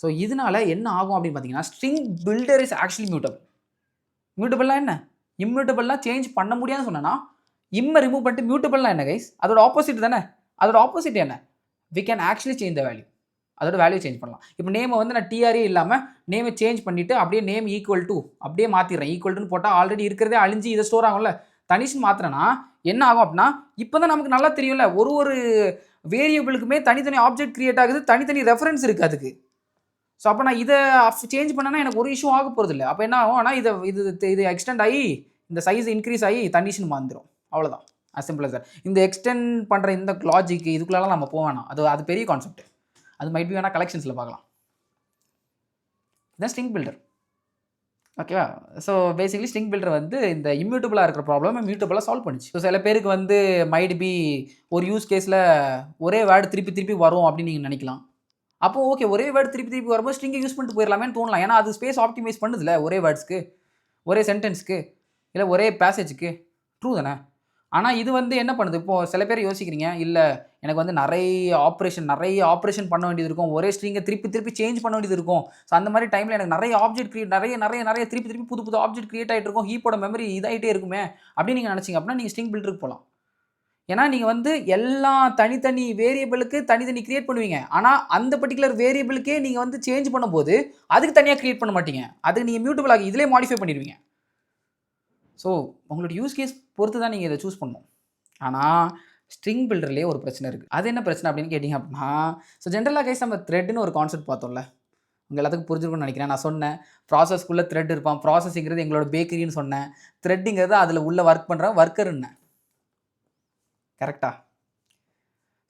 ஸோ இதனால என்ன ஆகும் அப்படின்னு பார்த்தீங்கன்னா ஸ்ட்ரிங் பில்டர் இஸ் ஆக்சுவலி மியூட்டபிள்னா என்ன, இம்மியூட்டபிள்லாம் சேஞ்ச் பண்ண முடியாதுன்னு சொன்னா இம்மை ரிமூவ் பண்ணிட்டு மியூட்டபிள்னா என்ன கைஸ், அதோட ஆப்போசிட் தானே. அதோட ஆப்போசிட் என்ன, we can actually change the value, அதோட வேல்யூ சேஞ்ச் பண்ணலாம். இப்போ நேமை வந்து நான் TRA இல்லாமல் நேமை சேஞ்ச் பண்ணிவிட்டு அப்படியே நேம் ஈக்குவல் டு அப்படியே மாற்றிடுறேன். ஈக்குவல் டுன்னு போட்டால் ஆல்ரெடி இருக்கிறதே அழிஞ்சு இதை ஸ்டோர் ஆகும்ல, தனிஷ்னு மாத்திரனா என்ன ஆகும் அப்படின்னா இப்போ தான் நமக்கு நல்லா தெரியும்ல, ஒரு வேரியபிளுக்குமே தனித்தனி ஆப்ஜெக்ட் கிரியேட் ஆகுது, தனித்தனி ரெஃபரன்ஸ் இருக்குது அதுக்கு. ஸோ அப்போ நான் இதை சேஞ்ச் பண்ணனா எனக்கு ஒரு இஷ்யூ ஆக போகிறது இல்லை. அப்போ என்ன ஆகும், ஆனால் இது எக்ஸ்டெண்ட் ஆகி இந்த சைஸ் இன்க்ரீஸ் ஆகி தனிஷ்னு மாந்துடும். அவ்வளோதான், as simple as that. இந்த எக்ஸ்டெண்ட் பண்ணுற இந்த லாஜிக் இதுக்குள்ளலாம் நம்ம போக வேணாம், அது பெரிய கான்செப்ட். அது மைட் பி வேணால் கலெக்ஷன்ஸில் பார்க்கலாம். இதுதான் ஸ்ட்ரிங் பில்டர். ஓகேவா? ஸோ பேசிக்கலி ஸ்ட்ரிங் பில்டர் வந்து இந்த இம்யூட்டபிளாக இருக்கிற ப்ராப்ளம் மியூட்டபிளாக சால்வ் பண்ணிச்சு. ஸோ சில பேருக்கு வந்து மைட் பி ஒரு யூஸ் கேஸில் ஒரே வேர்டு திருப்பி வரும் அப்படின்னு நீங்கள் நினைக்கலாம். அப்போது ஓகே, ஒரே வேர்டு திருப்பி வரும்போது ஸ்ட்ரிங்கை யூஸ் பண்ணிட்டு போயிடலாமேன்னு தோணலாம். ஏன்னா அது ஸ்பேஸ் ஆப்டிமைஸ் பண்ணுதுல, ஒரே வேர்ட்ஸ்க்கு, ஒரே சென்டென்ஸ்க்கு, இல்லை ஒரே பேசேஜுக்கு. ட்ரூ தானே? ஆனால் இது வந்து என்ன பண்ணுது, இப்போது சில பேர் யோசிக்கிறீங்க, இல்லை எனக்கு வந்து நிறைய ஆப்ரேஷன் பண்ண வேண்டியது இருக்கும், ஒரே ஸ்ட்ரிங்கை திருப்பி சேஞ்ச் பண்ண வேண்டியது இருக்கும். ஸோ அந்த மாதிரி டைமில் எனக்கு நிறைய ஆப்ஜெக்ட் கிரியேட் நிறைய திருப்பி புது ஆப்ஜெக்ட் கிரியேட் ஆகிட்டு இருக்கும், ஹீப்போட மெமரி இதாகிட்டே இருக்குமே அப்படின்னு நீங்கள் நினச்சிங்க அப்படின்னா நீங்கள் ஸ்ட்ரிங் பில்டருக்கு போகலாம். ஏன்னா நீங்கள் வந்து எல்லா தனித்தனி வேரியபிளுக்கு தனித்தனி கிரியேட் பண்ணுவீங்க. ஆனால் அந்த பர்டிகுலர் வேரியபிளுக்கே நீங்கள் வந்து சேஞ்ச் பண்ணும்போது அதுக்கு தனியாக கிரியேட் பண்ண மாட்டீங்க, அதுக்கு நீங்கள் மியூட்டபிள் ஆகி இதிலே மாடிஃபை பண்ணிடுவீங்க. ஸோ உங்களோட யூஸ் கேஸ் பொறுத்து தான் நீங்கள் இதை சூஸ் பண்ணணும். ஆனால் ஸ்ட்ரிங் பில்டர்லேயே ஒரு பிரச்சனை இருக்குது. அது என்ன பிரச்சனை அப்படின்னு கேட்டிங்க அப்படின்னா, ஸோ ஜென்ரலாக கைஸ் நம்ம த்ரெட்னு ஒரு கான்செப்ட் பார்த்தோம்ல, உங்கள் எல்லாத்துக்கும் புரிஞ்சிருக்கும்னு நினைக்கிறேன். நான் சொன்னேன் ப்ராசஸ்க்குள்ளே த்ரெட் இருப்பான், ப்ராசஸிங்கிறது எங்களோட பேக்கரின்னு சொன்னேன், த்ரெட்டுங்கிறது அதில் உள்ள ஒர்க் பண்ணுற ஒர்க்கருன்னு. கரெக்டா?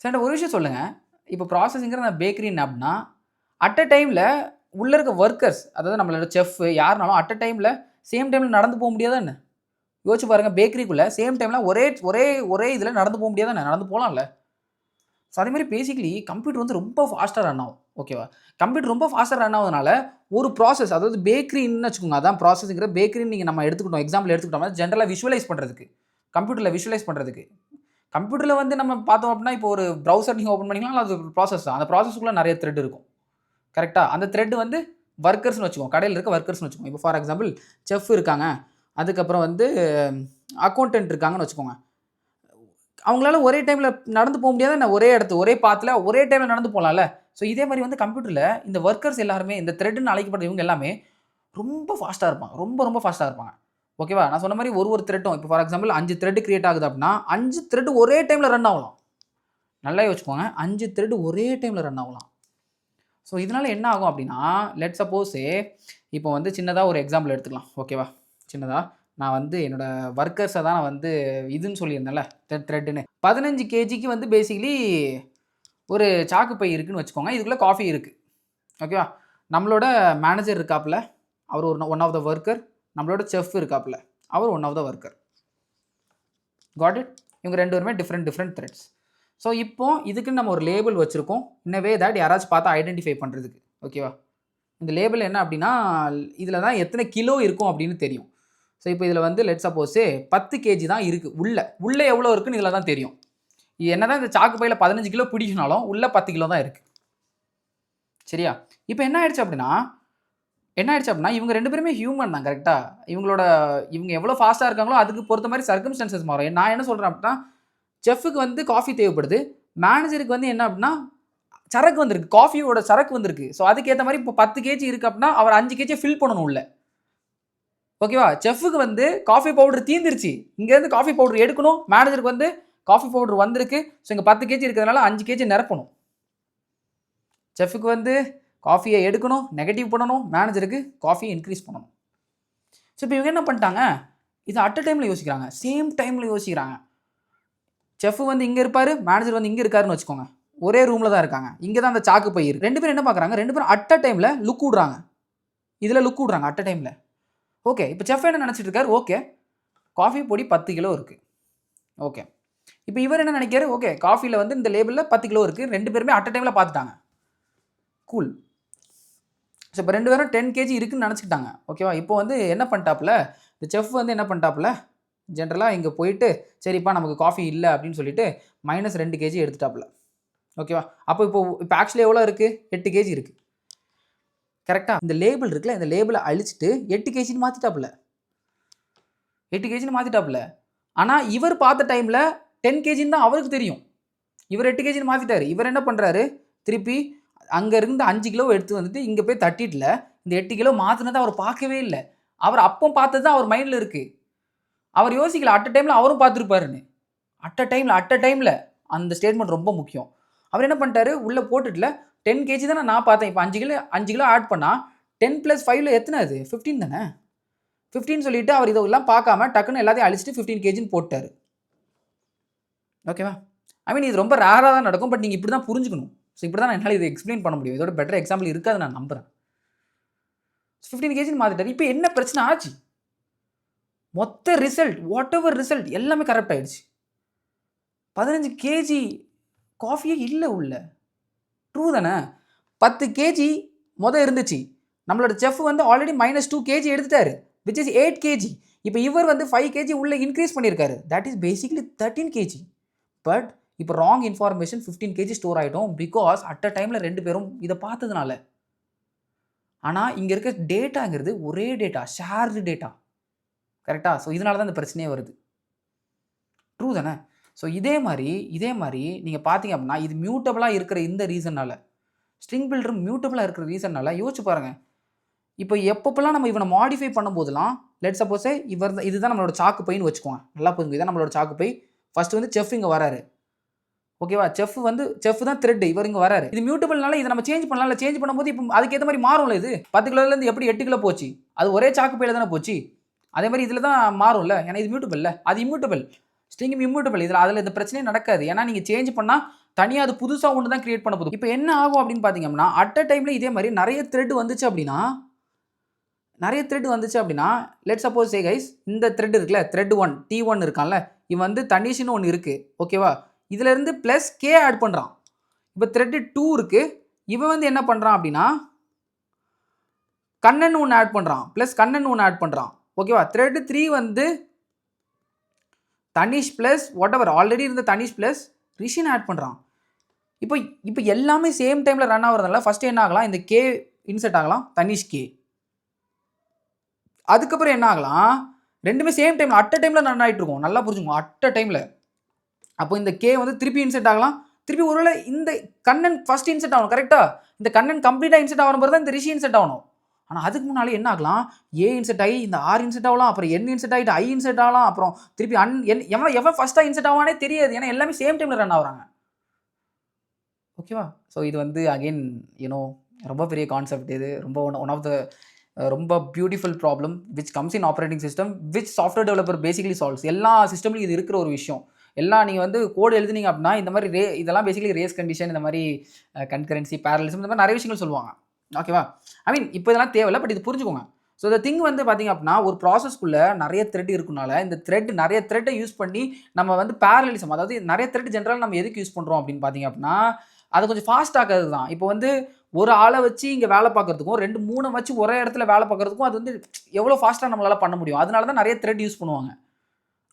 சார் ஒரு விஷயம் சொல்லுங்கள், இப்போ ப்ராசஸிங்கிற நான் பேக்கரின்னு அப்படின்னா அட் அ டைமில் உள்ளே இருக்க ஒர்க்கர்ஸ், அதாவது நம்மளோட செஃப் யாருனாலும் அட் அ டைமில் சேம் டைமில் நடந்து போக முடியாதா என்ன? யோசிச்சு பாருங்கள், பேக்கரிக்குள்ளே சேம் டைமில் ஒரே இதில் நடந்து போக முடியாதா என்ன? நடந்து போகலாம்ல. ஸோ அதேமாதிரி பேசிக்கலி கம்ப்யூட்டர் வந்து ரொம்ப ஃபாஸ்ட்டாக ரன் ஆகும். ஓகேவா? கம்ப்யூட்டர் ரொம்ப ஃபாஸ்ட்டாக ரன் ஆகுதுனால ஒரு ப்ராசஸ், அதாவது பேக்கரின்னு வச்சுக்கோங்க, அதான் ப்ராசஸுங்கிற பேக்கரின்னு நீங்கள் நம்ம எடுத்துக்கிட்டோம், எக்ஸாம்பிள் எடுத்துக்கிட்டோம்னா ஜென்ரலாக விஷுவலைஸ் பண்ணுறதுக்கு, கம்ப்யூட்டரில் விஷுவலைஸ் பண்ணுறதுக்கு, கம்ப்யூட்டரில் வந்து நம்ம பார்த்தோம் அப்படின்னா இப்போ ஒரு ப்ரௌசர் நீங்கள் ஓப்பன் பண்ணிக்கலாம், அது ஒரு ப்ராசஸ் தான். அந்த ப்ராசஸ்க்குள்ளே நிறைய த்ரெட் இருக்கும். கரெக்டாக? அந்த த்ரெட் வந்து ஒர்க்கர்ஸ்னு வச்சுக்கோங்க, கடையில் இருக்க ஒர்க்கர்ஸ்னு வச்சுக்கோங்க. இப்போ ஃபார் எக்ஸாம்பிள் செஃப் இருக்காங்க, அதுக்கப்புறம் வந்து அக்கௌண்டன்ட் இருக்காங்கன்னு வச்சுக்கோங்க. அவங்களால ஒரே டைமில் நடந்து போக முடியாத நான் ஒரே இடத்து ஒரே பாத்தில் ஒரே டைமில் நடந்து போகலாம்ல. ஸோ இதே மாதிரி வந்து கம்ப்யூட்டரில் இந்த ஒர்க்கர்ஸ் எல்லாருமே, இந்த த்ரெட்னு அழைக்கப்படுற இவங்க எல்லாமே ரொம்ப ஃபாஸ்ட்டாக இருப்பாங்க, ரொம்ப ஃபாஸ்ட்டாக இருப்பாங்க. ஓகேவா? நான் சொன்ன மாதிரி ஒரு த்ரெட்டும் இப்போ ஃபார் எக்ஸாம்பிள் 5 த்ரெட் கிரியேட் ஆகுது அப்படின்னா 5 த்ரெட் ஒரே டைமில் ரன் ஆகலாம். நல்லா யோசிச்சுக்கோங்க, 5 த்ரெட் ஒரே டைமில் ரன் ஆகலாம். ஸோ இதனால் என்ன ஆகும் அப்படின்னா, லெட் சப்போஸே இப்போ வந்து சின்னதாக ஒரு எக்ஸாம்பிள் எடுத்துக்கலாம். ஓகேவா? சின்னதாக நான் வந்து என்னோடய ஒர்க்கர்ஸை தான் நான் வந்து இதுன்னு சொல்லியிருந்தேன்ல, த்ரெட்டுன்னு 15 kgக்கு வந்து பேசிக்கலி ஒரு சாக்கு பை இருக்குதுன்னு வச்சுக்கோங்க, இதுக்குள்ளே காஃபி இருக்குது. ஓகேவா? நம்மளோட மேனேஜர் இருக்காப்புல, அவர் ஒன் ஆஃப் த ஒர்க்கர், நம்மளோட செஃப் இருக்காப்புல, அவர் one of the worker. Got it? இவங்க 2 பேருமே டிஃப்ரெண்ட் த்ரெட்ஸ். ஸோ இப்போ இதுக்குன்னு நம்ம ஒரு லேபிள் வச்சுருக்கோம், இன்னவே தட் யாராச்சும் பார்த்தா ஐடென்டிஃபை பண்ணுறதுக்கு. ஓகேவா? இந்த லேபிள் என்ன அப்படின்னா, இதில் தான் எத்தனை கிலோ இருக்கும் அப்படின்னு தெரியும். ஸோ இப்போ இதில் வந்து லெட் சப்போஸே 10 kg தான் இருக்குது, உள்ளே எவ்வளோ இருக்குன்னு இதில் தான் தெரியும். என்னதான் இந்த சாக்கு பையில 15 கிலோ பிடிக்கினாலும் உள்ள 10 கிலோ தான் இருக்கு. சரியா? இப்போ என்ன ஆயிடுச்சு அப்படின்னா இவங்க 2 பேருமே ஹியூமன் தான் கரெக்ட்டா? இவங்க எவ்வளோ ஃபாஸ்ட்டா இருக்காங்களோ அதுக்கு பொறுத்த மாரி சர்க்கம்ஸ்டன்சஸ் மாறும். நான் என்ன சொல்றேன் அப்படின்னா, செஃப்‌க்கு வந்து காஃபி தேவைப்படுது. மேனேஜருக்கு வந்து என்ன அப்படின்னா, சரக்கு வந்திருக்கு. காஃபியோட சரக்கு வந்திருக்கு. ஸோ அதுக்கேத்த மாரி இப்போ 10 கேஜி இருக்கு அப்படின்னா, அவர் 5 கேஜிய ஃபில் பண்ணணும் உள்ள. ஓகேவா? செஃப்‌க்கு வந்து காஃபி பவுடர் தீர்ந்துருச்சு. இங்கேருந்து காஃபி பவுடர் எடுக்கணும். மேனேஜருக்கு வந்து காஃபி பவுடர் வந்திருக்கு. ஸோ இங்க 10 கேஜி இருக்கிறதுனால 5 கேஜி நிரப்பணும். செஃப்‌க்கு வந்து காஃபிய எடுக்கணும், நெகட்டிவ் பண்ணணும். மேனேஜருக்கு காஃபிய இன்கிரீஸ் பண்ணணும். ஸோ இப்போ இவங்க என்ன பண்ணிட்டாங்க, இது அட் அ டைம்ல யோசிக்கிறாங்க. சேம் டைம்ல யோசிக்கிறாங்க. செஃப் வந்து இங்க இருப்பாரு, மேனேஜர் வந்து இங்க இருக்காருன்னு வச்சுக்கோங்க. ஒரே ரூம்ல தான் இருக்காங்க. இங்க தான் அந்த சாக்கு பை இருக்கு. 2 பேரும் என்ன பார்க்குறாங்க, 2 பேரும் அட் அ டைம்ல லுக் விடுறாங்க. இதுல லுக் விடுறாங்க அட் அ டைம்ல. ஓகே. இப்போ செஃப் என்ன நினைச்சிட்டு இருக்காரு, ஓகே. காஃபி பொடி 10 கிலோ இருக்கு. ஓகே. இப்போ இவர் என்ன நினைக்கிறாரு, ஓகே. காஃபில வந்து இந்த லேபிள்ல 10 கிலோ இருக்கு. 2 பேருமே அட் அ டைம்ல பார்த்துட்டாங்க. கூல். ஸோ இப்போ 2 பேரும் 10 கேஜி இருக்குன்னு நினச்சிக்கிட்டாங்க. ஓகேவா? இப்போ வந்து என்ன பண்ணிட்டாப்புல, இந்த செஃப் வந்து என்ன பண்ணிட்டாப்புல, ஜென்ரலாக இங்கே போயிட்டு சரிப்பா நமக்கு காஃபி இல்லை அப்படின்னு சொல்லிட்டு -2 கேஜி எடுத்துட்டாப்புல. ஓகேவா? அப்போ இப்போ ஆக்சுவலி எவ்வளோ இருக்குது, 8 கேஜி இருக்குது. கரெக்டாக? இந்த லேபிள் இருக்குல்ல, இந்த லேபிளை அழிச்சிட்டு 8 கேஜின்னு மாற்றிட்டாப்புல. 8 கேஜின்னு மாற்றிட்டாப்புல. ஆனால் இவர் பார்த்த டைமில் 10 கேஜின்னு தான் அவருக்கு தெரியும். இவர் 8 கேஜின்னு மாற்றிட்டாரு. இவர் என்ன பண்ணுறாரு, திருப்பி அங்கே இருந்து 5 கிலோ எடுத்து வந்துட்டு இங்கே போய் தட்டிட்டுல இந்த 8 கிலோ மாற்றினதை அவர் பார்க்கவே இல்லை. அவர் அப்போ பார்த்தது தான் அவர் மைண்டில் இருக்குது. அவர் யோசிக்கல அட் அ டைமில் அவரும் பார்த்துருப்பாருன்னு. அட் அ டைமில் அந்த ஸ்டேட்மெண்ட் ரொம்ப முக்கியம். அவர் என்ன பண்ணிட்டாரு, உள்ளே போட்டுட்டுல 10 கேஜி தானே நான் பார்த்தேன். இப்போ 5 கிலோ ஆட் பண்ணால் 10 + 5ல எத்தனை அது 15 தானே. 15 சொல்லிட்டு அவர் இதெல்லாம் பார்க்காம டக்குன்னு எல்லாத்தையும் அழிச்சிட்டு 15 கேஜின்னு போட்டார். ஓகேவா? ஐ மீன் இது ரொம்ப ரேராக தான் நடக்கும். பட் நீங்கள் இப்படி தான் புரிஞ்சுக்கணும். ஸோ இப்படி தான் என்னால் இதை எக்ஸ்பிளைன் பண்ண முடியும். இதோட பெட்டர் எக்ஸாம்பிள் இருக்காது நான் நம்புகிறேன். 15 கேஜின்னு மாற்றிட்டார். இப்போ என்ன பிரச்சனை ஆச்சு, மொத்த ரிசல்ட் வாட் எவர் ரிசல்ட் எல்லாமே கரெக்ட் ஆயிடுச்சு. 15 கேஜி காஃபியே இல்லை உள்ள. ட்ரூ தானே. 10 கேஜி இருந்துச்சு. நம்மளோட செஃப் வந்து ஆல்ரெடி -2 கேஜி எடுத்துட்டாரு. Which is 8 KG. இப்போ இவர் வந்து 5 கேஜி உள்ள இன்க்ரீஸ் பண்ணியிருக்காரு. That is basically 13 KG. But இப்போ ராங் இன்ஃபார்மேஷன் 15 கேஜி ஸ்டோர் ஆகிட்டோம். பிகாஸ் அட் அ டைமில் 2 பேரும் இதை பார்த்ததுனால. ஆனால் இங்கே இருக்க டேட்டாங்கிறது ஒரே டேட்டா, ஷேர்டு டேட்டா. கரெக்டாக? ஸோ இதனால தான் இந்த பிரச்சனையே வருது. ட்ரூ தானே. ஸோ இதே மாதிரி நீங்கள் பார்த்தீங்க அப்படின்னா இது மியூட்டபிளாக இருக்கிற இந்த ரீசனால், ஸ்ட்ரிங் பில்டர் மியூட்டபிளாக இருக்கிற ரீசனால் யோசிச்சு பாருங்கள். இப்போ எப்பப்பெல்லாம் நம்ம இவனை மாடிஃபை பண்ணும்போதெல்லாம், லெட் சப்போஸே இதுதான் நம்மளோட சாக்கு பைன்னு வச்சுக்கோங்க. நல்லா புரிஞ்சுங்க. இதுதான் நம்மளோட சாக்கு பை. ஃபர்ஸ்ட் வந்து செஃப் இங்கே வராரு. ஓகேவா? செஃப் தான் த்ரெட். இவர் இங்கே வராரு. இது மியூட்டபிள்னால இதை நம்ம சேஞ்ச் பண்ணலாம். சேஞ்ச் பண்ணும்போது இப்போ அதுக்கேற்ற மாதிரி மாறும்ல. இது 10 கிலோலேருந்து எப்படி 8 கிலோ போச்சு, அது ஒரே சாக்கு பையில தானே போச்சு. அதே மாதிரி இதில் தான் மாறும்ல. ஏன்னா இது மியூட்டபிள்ல, அது இம்யூட்டபிள். String immutable. அதில் இந்த பிரச்சனையே நடக்காது. ஏன்னா நீங்கள் சேஞ்ச் பண்ணால் தனியாக அது புதுசாக ஒன்று தான் கிரியேட் பண்ண போதும். இப்போ என்ன ஆகும் அப்படின்னு பார்த்தீங்கன்னா, அட் அ டைமில் இதே மாதிரி நிறைய த்ரெட் வந்துச்சு அப்படின்னா, லெட் சப்போஸ் சே கைஸ், இந்த த்ரெட் இருக்குல்ல, த்ரெட் 1 T1 இருக்கான்ல, இவன் வந்து தனிஷ்னு ஒன்று இருக்குது. ஓகேவா? இதிலேருந்து ப்ளஸ் கே ஆட் பண்ணுறான். இப்போ த்ரெட் 2 இருக்குது. இவன் வந்து என்ன பண்ணுறான் அப்படின்னா, கண்ணன் ஒன்று ஆட் பண்ணுறான். ப்ளஸ் கண்ணன் ஒன்று ஆட் பண்ணுறான். ஓகேவா? த்ரெட் 3 வந்து Tanishq plus what ever already இருந்த தனிஷ் ப்ளஸ் ரிஷின் ஆட் பண்ணுறான். இப்போ எல்லாமே சேம் டைமில் ரன் ஆகுறதுனால ஃபஸ்ட்டு என்ன ஆகலாம், இந்த கே இன்செர்ட் ஆகலாம், தனிஷ் கே. அதுக்கப்புறம் என்ன ஆகலாம், ரெண்டுமே சேம் டைமில் அட் அ டைமில் ரன் ஆகிட்டு இருக்கும். நல்லா புரிஞ்சுக்கோங்க, அட் அ டைமில். அப்போ இந்த கே வந்து திருப்பி இன்செர்ட் ஆகலாம். திருப்பி ஒருவேளை இந்த கண்ணன் ஃபர்ஸ்ட் இன்செர்ட் ஆகணும். கரெக்டாக? இந்த கண்ணன் கம்ப்ளீட்டாக இன்செர்ட் ஆகிற மாதிரி தான் இந்த ரிஷி இன்செர்ட் ஆகணும். ஆனால் அதுக்கு முன்னாலே என்ன ஆகலாம், ஏ இன்செர்ட் ஆகி இந்த ஆர் இன்செர்ட் ஆகலாம், அப்புறம் என் இன்செர்ட் ஆகிட்டு ஐ இன்செர்ட் ஆகலாம், அப்புறம் திருப்பி எவன் ஃபர்ஸ்ட்டாக இன்செர்ட் ஆவானே தெரியாது. ஏன்னா எல்லாமே சேம் டைமில் ரன் ஆகுறாங்க. ஓகேவா? ஸோ இது வந்து அகெயின் ரொம்ப பெரிய கான்செப்ட். இது ரொம்ப ஒன் ஆஃப் த ரொம்ப beautiful problem which comes in operating system which software developer basically solves. எல்லா சிஸ்டம்லையும் இது இருக்கிற ஒரு விஷயம். எல்லாம் நீங்கள் வந்து கோடு எழுதுனீங்க அப்படின்னா இந்த மாதிரி இதெல்லாம் பேசிக்கலி ரேஸ் கண்டிஷன், இந்த மாதிரி கன்கரன்சி, பேரலிசம், இந்த மாதிரி நிறைய விஷயங்கள் சொல்லுவாங்க. ஓகேவா? ஐ மீன் இப்போ இதெல்லாம் தேவையில்லை. பட் இது புரிஞ்சுக்கோங்க. ஸோ இந்த திங் வந்து பார்த்தீங்க அப்படின்னா ஒரு ப்ராசஸ்க்குள்ளே நிறைய த்ரெட் இருக்குனால இந்த நிறைய த்ரெட்டை யூஸ் பண்ணி நம்ம வந்து பேரலிசம், அதாவது நிறைய த்ரெட் ஜென்ரலாக நம்ம எதுக்கு யூஸ் பண்ணுறோம் அப்படின்னு பார்த்தீங்க அப்படின்னா அதை கொஞ்சம் ஃபாஸ்ட் ஆகிறது தான். இப்போ வந்து ஒரு ஆளை வச்சு இங்கே வேலை பார்க்குறதுக்கும் 2-3 வச்சு ஒரே இடத்துல வேலை பார்க்குறதுக்கும் அது வந்து எவ்வளோ ஃபாஸ்ட்டாக நம்மளால் பண்ண முடியும். அதனால தான் நிறைய த்ரெட் யூஸ் பண்ணுவாங்க.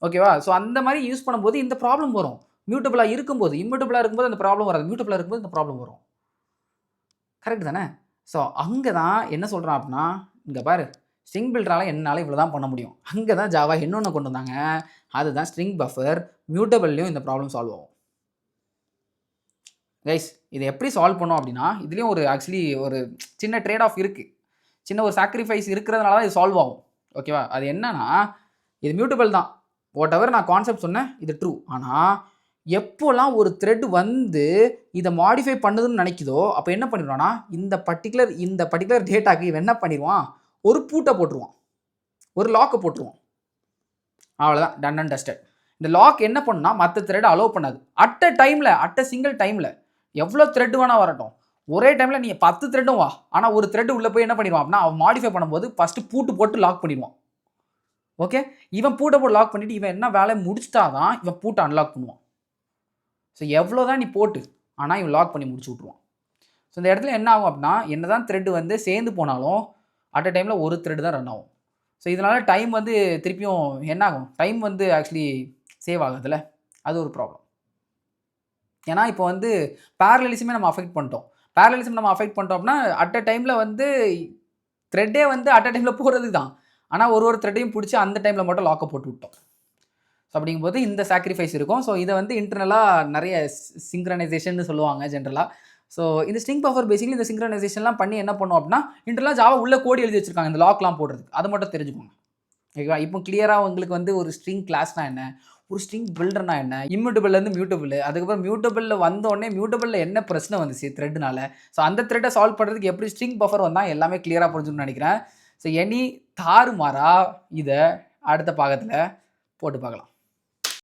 ஓகேவா? ஸோ அந்த மாதிரி யூஸ் பண்ணும்போது இந்த ப்ராப்ளம் வரும். மியூட்டபிளாக இருக்கும்போது, இம்யூட்டபிளாக இருக்கும்போது அந்த ப்ராப்ளம் வராது. மியூட்டபிளாக இருக்கும்போது இந்த ப்ராப்ளம் வரும். கரெக்ட் தானே? ஸோ அங்கே தான் என்ன சொல்கிறான் அப்படின்னா, இங்கே பாரு ஸ்ட்ரிங் பில்டரால என்னால் இவ்வளோ தான் பண்ண முடியும். அங்கே தான் ஜாவா இன்னொன்று கொண்டு வந்தாங்க. அதுதான் ஸ்ட்ரிங் பஃபர். மியூட்டபிள்லையும் இந்த ப்ராப்ளம் சால்வ் ஆகும். கைஸ் இதை எப்படி சால்வ் பண்ணோம் அப்படின்னா, இதுலேயும் ஒரு ஆக்சுவலி ஒரு சின்ன ட்ரேட் ஆஃப் இருக்குது. சின்ன ஒரு சாக்ரிஃபைஸ் இருக்கிறதுனால தான் இது சால்வ் ஆகும். ஓகேவா? அது என்னன்னா, இது மியூட்டபிள் தான். வாட் எவர் நான் கான்செப்ட் சொன்னேன் இது ட்ரூ. ஆனால் எப்போலாம் ஒரு த்ரெட் வந்து இதை மாடிஃபை பண்ணுதுன்னு நினைக்குதோ அப்போ என்ன பண்ணிடுவான்னா, இந்த பர்டிகுலர் டேட்டாக்கு இவன் என்ன பண்ணிடுவான், ஒரு பூட்டை போட்டுருவான், ஒரு லாக்கை போட்டுருவான். அவ்வளோதான், டன் அண்ட் டஸ்டட். இந்த லாக் என்ன பண்ணுன்னா மற்ற த்ரெட் அலோவ் பண்ணாது. அட் அ சிங்கிள் டைமில் எவ்வளோ த்ரெட் வேணால் வரட்டும், ஒரே டைமில் நீ 10 த்ரெட்டும் வா, ஆனால் ஒரு த்ரெட் உள்ளே போய் என்ன பண்ணிடுவான் அப்படின்னா, அவன் மாடிஃபை பண்ணும்போது ஃபஸ்ட்டு பூட்டு போட்டு லாக் பண்ணிடுவான். ஓகே, இவன் பூட்டை போட்டு லாக் பண்ணிவிட்டு இவன் என்ன வேலை முடிச்சிட்டா தான் இவன் பூட்டை அன்லாக் பண்ணுவான். ஸோ எவ்வளோ தான் நீ போட்டு, ஆனால் இவன் லாக் பண்ணி முடிச்சு விட்ருவான். ஸோ இந்த இடத்துல என்ன ஆகும் அப்படின்னா, என்ன தான் த்ரெட் வந்து சேர்ந்து போனாலும் அட் அ டைமில் ஒரு த்ரெட் தான் ரன் ஆகும். ஸோ இதனால் டைம் வந்து திருப்பியும் என்ன ஆகும், டைம் வந்து ஆக்சுவலி சேவ் ஆகுதுல்ல, அது ஒரு ப்ராப்ளம். ஏன்னா இப்போ வந்து பேரலலிசமே நம்ம அஃபெக்ட் பண்ணிட்டோம். நம்ம அஃபெக்ட் பண்ணிட்டோம் அப்படின்னா அட் அ டைமில் வந்து த்ரெட்டே வந்து அட் அ டைமில் போகிறது தான். ஆனால் ஒரு த்ரெட்டையும் பிடிச்சி அந்த டைமில் மட்டும் லாக்கை போட்டு விட்டோம். ஸோ அப்படிங்கும்போது இந்த சாக்ரிஃபைஸ் இருக்கும். ஸோ இதை வந்து இன்டர்னலாக நிறைய சிங்க்ரனைசேஷன் சொல்லுவாங்க ஜென்ரலாக. ஸோ இந்த ஸ்ட்ரிங் பஃபர் பேசிக்கலி இந்த சிங்க்ரனைசேஷன்லாம் பண்ணி என்ன பண்ணும் அப்படின்னா, இன்டர்னலாக ஜாவா உள்ள கோடி எழுதி வச்சிருக்காங்க இந்த லாக்லாம் போடுறதுக்கு. அதை மட்டும் தெரிஞ்சுக்கோங்க. ஓகேவா? இப்போ கிளியராக உங்களுக்கு வந்து ஒரு ஸ்ட்ரிங் கிளாஸ்னா என்ன, ஒரு ஸ்ட்ரிங் பில்டர்னா என்ன, இம்யூட்டபிள்லேருந்து மியூட்டபிள், அதுக்கப்புறம் மியூட்டபிளில் வந்தோடனே மியூட்டபிளில் என்ன பிரச்சனை வந்துச்சு த்ரெட்னால, ஸோ அந்த த்ரெட்டை சால்வ் பண்ணுறதுக்கு எப்படி ஸ்ட்ரிங் பஃபர் வந்தால் எல்லாமே கிளியராக புரிஞ்சுக்கணும்னு நினைக்கிறேன். ஸோ தாறுமாறா இதை அடுத்த பாகத்தில் போட்டு பார்க்கலாம்.